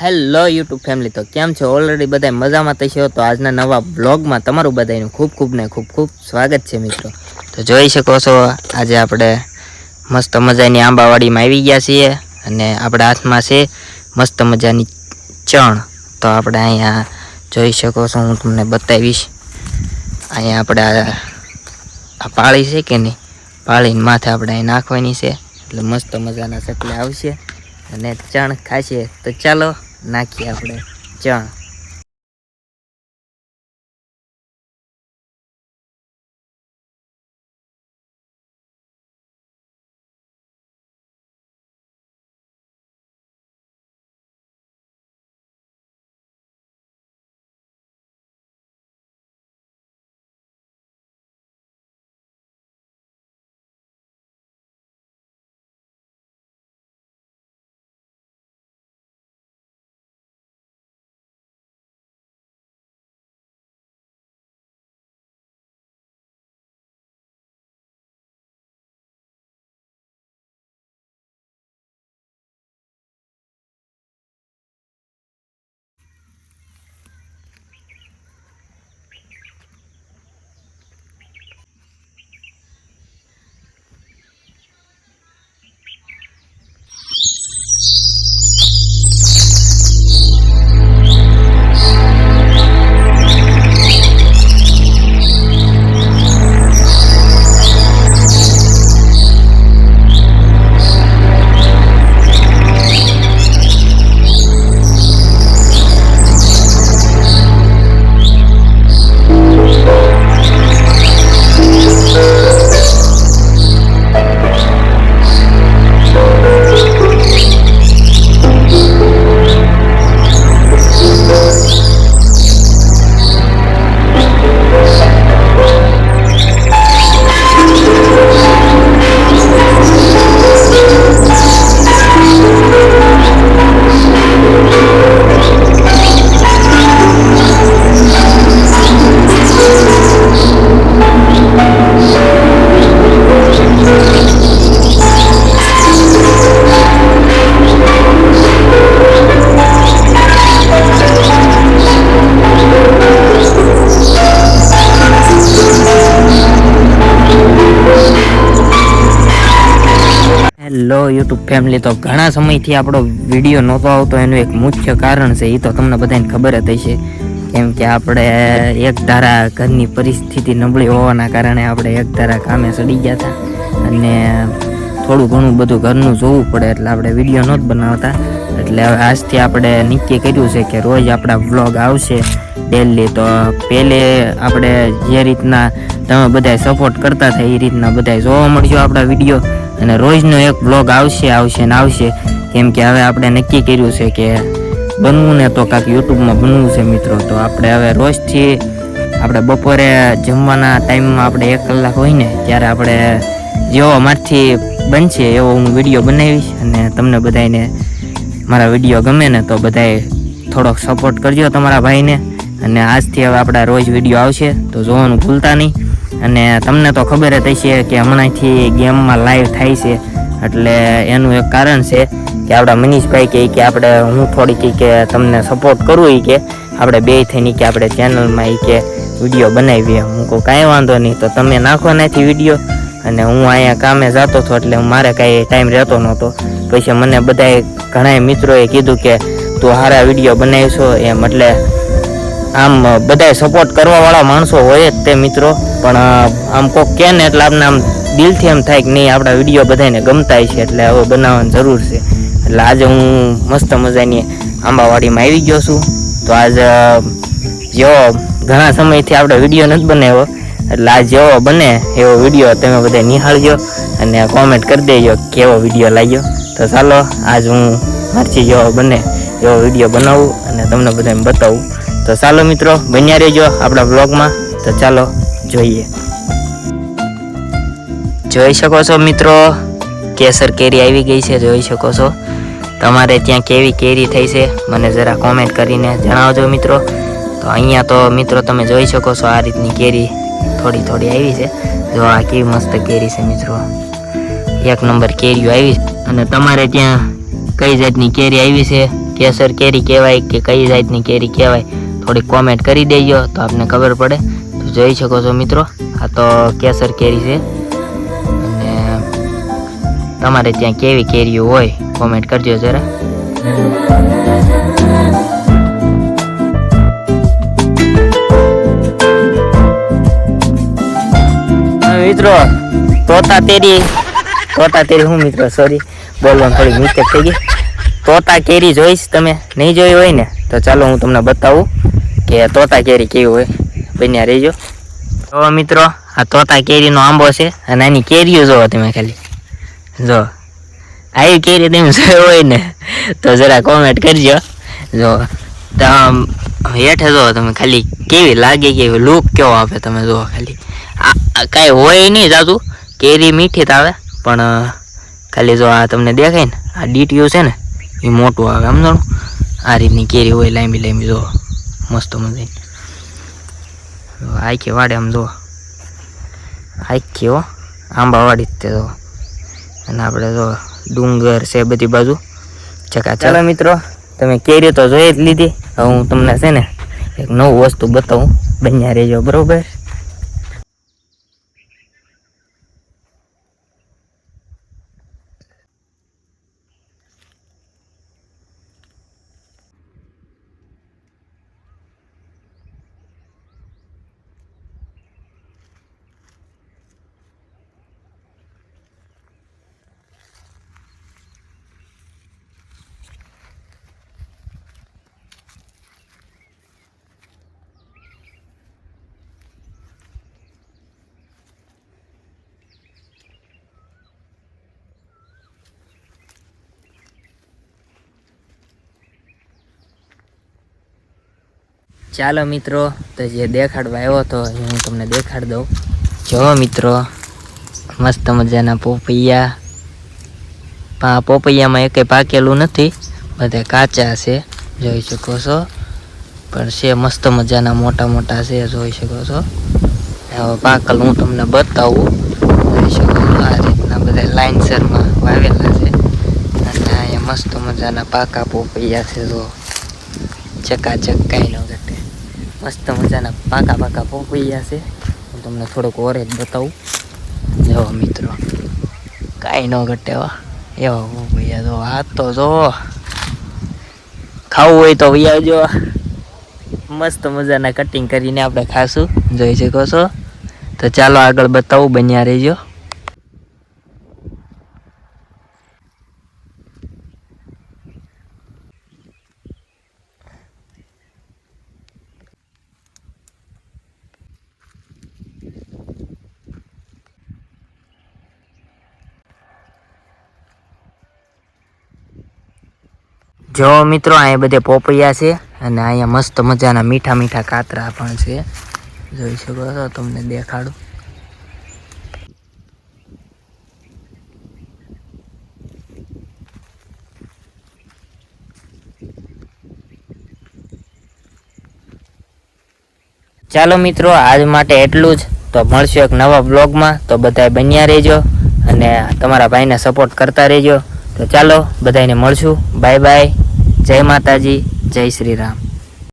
Hello YouTube family, તો કેમ છો? ઓલરેડી બધા મજામાં થશો. તો આજના નવા બ્લોગમાં તમારું બધાનું ખૂબ સ્વાગત છે મિત્રો. તો જોઈ શકો છો, આજે આપણે મસ્ત મજાની આંબાવાડીમાં આવી ગયા છીએ અને આપણા હાથમાં છે મસ્ત મજાની ચણ. તો આપણે અહીંયા જોઈ શકો છો, હું તમને બતાવીશ. અહીંયા આપણે આ પાળી છે કે નહીં, પાળીને માથે આપણે અહીં નાખવાની છે એટલે મસ્ત મજાના ચકલા આવશે અને ચણ ખાશે. તો ચાલો નાખીએ આપણે ચણ. હેલો યુટ્યુબ ફેમિલી, તો ઘણા સમયથી આપણો વિડીયો નહોતો આવતો. એનું એક મુખ્ય કારણ છે, એ તો તમને બધાને ખબર જ હશે. કેમ કે આપણે એક ધારા ઘરની પરિસ્થિતિ નબળી હોવાના કારણે આપણે એક ધારા કામે ચડી ગયા હતા અને થોડું ઘણું બધું ઘરનું જોવું પડે એટલે આપણે વિડીયો નહોત બનાવતા. એટલે હવે આજથી આપણે નક્કી કર્યું છે કે રોજ આપણા વ્લોગ આવશે ડેલી. તો પહેલે આપણે જે રીતના તમે બધા સપોર્ટ કરતા હતા એ રીતના બધા જોવા મળજો આપણા વિડીયો, અને રોજનો એક બ્લોગ આવશે. કેમ કે હવે આપણે નક્કી કર્યું છે કે બનવું ને તો કાંઈક યુટ્યુબમાં બનવું છે મિત્રો. તો આપણે હવે રોજથી આપણે બપોરે જમવાના ટાઈમમાં આપણે 1 કલાક હોય ને ત્યારે આપણે જેવો મારથી બનશે એવો હું વિડીયો બનાવીશ. અને તમને બધાને મારા વિડીયો ગમે ને તો બધાએ થોડોક સપોર્ટ કરજો તમારા ભાઈને. અને આજથી હવે આપણા રોજ વિડીયો આવશે, તો જોવાનું ભૂલતા નહીં. અને તમને તો ખબર જ હશે કે હમણાંથી ગેમમાં લાઈવ થાય છે, એટલે એનું એક કારણ છે કે આપણા મનીષભાઈ કે આપણે હું થોડીક કે તમને સપોર્ટ કરું કે આપણે બે થઈને કે આપણે ચેનલમાં કે વિડીયો બનાવીએ. હું કહું કાંઈ વાંધો નહીં, તો તમે નાખો નથી વિડીયો. અને હું અહીંયા કામે જતો હતો એટલે મારે કાંઈ ટાઈમ રહેતો નહોતો. પછી મને બધાએ ઘણા મિત્રોએ કીધું કે તું સારા વિડીયો બનાવીશો એમ. એટલે આમ બધાએ સપોર્ટ કરવાવાળા માણસો હોય જ તે મિત્રો, પણ આમ કોક કહે ને એટલે આપણે આમ દિલથી એમ થાય કે નહીં આપણા વિડીયો બધાને ગમતા છે એટલે હવે બનાવવાની જરૂર છે. એટલે આજે હું મસ્ત મજાની આંબાવાડીમાં આવી ગયો છું. તો આજે જેવો ઘણા સમયથી આપણે વિડીયો નથી બનાવ્યો, એટલે આ જેવો બને એવો વિડીયો તમે બધા નિહાળજો અને કોમેન્ટ કરી દેજો કેવો વિડીયો લાગ્યો. તો ચાલો આજ હું મારથી જેવો બને એવો વિડીયો બનાવું અને તમને બધાને બતાવું. તો ચાલો મિત્રો, બન્યા રહેજો આપણા બ્લોગમાં. તો ચાલો જોઈએ. જોઈ શકો છો મિત્રો, કેસર કેરી આવી ગઈ છે. જોઈ શકો છો. તમારે ત્યાં કેવી કેરી થઈ છે મને જરા કોમેન્ટ કરીને જણાવજો મિત્રો. તો અહીંયા તો મિત્રો તમે જોઈ શકો છો આ રીતની કેરી થોડી થોડી આવી છે. જો આ કેવી મસ્ત કેરી છે મિત્રો, 1 નંબર કેરીઓ આવી છે. અને તમારે ત્યાં કઈ જાતની કેરી આવી છે કેસર કેરી કહેવાય કે કઈ જાતની કેરી કહેવાય થોડી કોમેન્ટ કરી દેજો તો આપને ખબર પડે. તો જોઈ શકો છો મિત્રો, આ તો કેસર કેરી છે. અને તમારે ત્યાં કેવી કેરીઓ હોય કોમેન્ટ કરજો જરા. મિત્રો તોતા તેરી હું મિત્રો સોરી બોલવાનું થોડી મિસ્ટેક થઈ ગઈ. તોતા કેરી જોઈશ, તમે નહીં જોઈ હોય ને તો ચાલો હું તમને બતાવું કે તોતા કેરી કેવી હોય. બન્યા રહેજો. તો મિત્રો આ તોતા કેરીનો આંબો છે અને આની કેરીઓ જોવો તમે ખાલી. જો આવી કેરી તમે જોઈ હોય ને તો જરા કોમેન્ટ કરજો. જો હેઠે જો તમે ખાલી કેવી લાગે, કેવી લુક કેવો આપે તમે જુઓ ખાલી. કાંઈ હોય નહીં જાતું, કેરી મીઠી જ આવે પણ ખાલી જો આ તમને દેખાય ને આ ડીટીયું છે ને એ મોટું આવે. સમજાણું? આ રીતની કેરી હોય લાંબી લાંબી. જો મસ્ત મજાની આખી વાડે આમ જો આખી હો આંબાવાડી જ તે જો. અને આપણે જો ડુંગર છે બધી બાજુ ચકા. ચાલો મિત્રો તમે કેરી તો જોઈ જ લીધી. હવે હું તમને છે ને એક નવું વસ્તુ બતાવું, બન્યા રહેજો બરોબર. ચાલો મિત્રો, તો જે દેખાડવા આવ્યો હતો એ હું તમને દેખાડી દઉં. જો મિત્રો મસ્ત મજાના પોપૈયા. પોપૈયામાં એકે પાકેલું નથી, બધા કાચા છે જોઈ શકો છો. પણ છે મસ્ત મજાના મોટા મોટા છે જોઈ શકો છો. હવે પાકલ હું તમને બતાવું. જોઈ શકો છો આ રીતના બધા લાઇનસરમાં વાવેલા છે. અને અહીંયા મસ્ત મજાના પાકા પોપૈયા છે. જો ચકાચક કાંઈ ન ઘટે, મસ્ત મજાના પાકા પાકા પોપૈયા છે. હું તમને થોડુંક ઓરેજ બતાવું. જો મિત્રો કાંઈ ન ઘટે એવા પોપૈયા. જો આ તો જો ખાવું હોય તો આવજો. મસ્ત મજાના કટિંગ કરીને આપણે ખાશું જોઈ શકો છો. તો ચાલો આગળ બતાવું, બન્યા રહેજો. જો મિત્રો અહીંયા બધે પોપૈયા છે અને અહીંયા મસ્ત મજાના મીઠા મીઠા કાતરા પણ છે જોઈ શકો છો. તમને દેખાડું. ચાલો મિત્રો આજ માટે એટલું જ. તો મળશું એક નવા બ્લોગમાં. તો બધાય બન્યા રહેજો અને તમારા ભાઈને સપોર્ટ કરતા રહેજો. તો ચાલો બધાને મળશું. Bye bye. જય માતાજી, જય શ્રી રામ.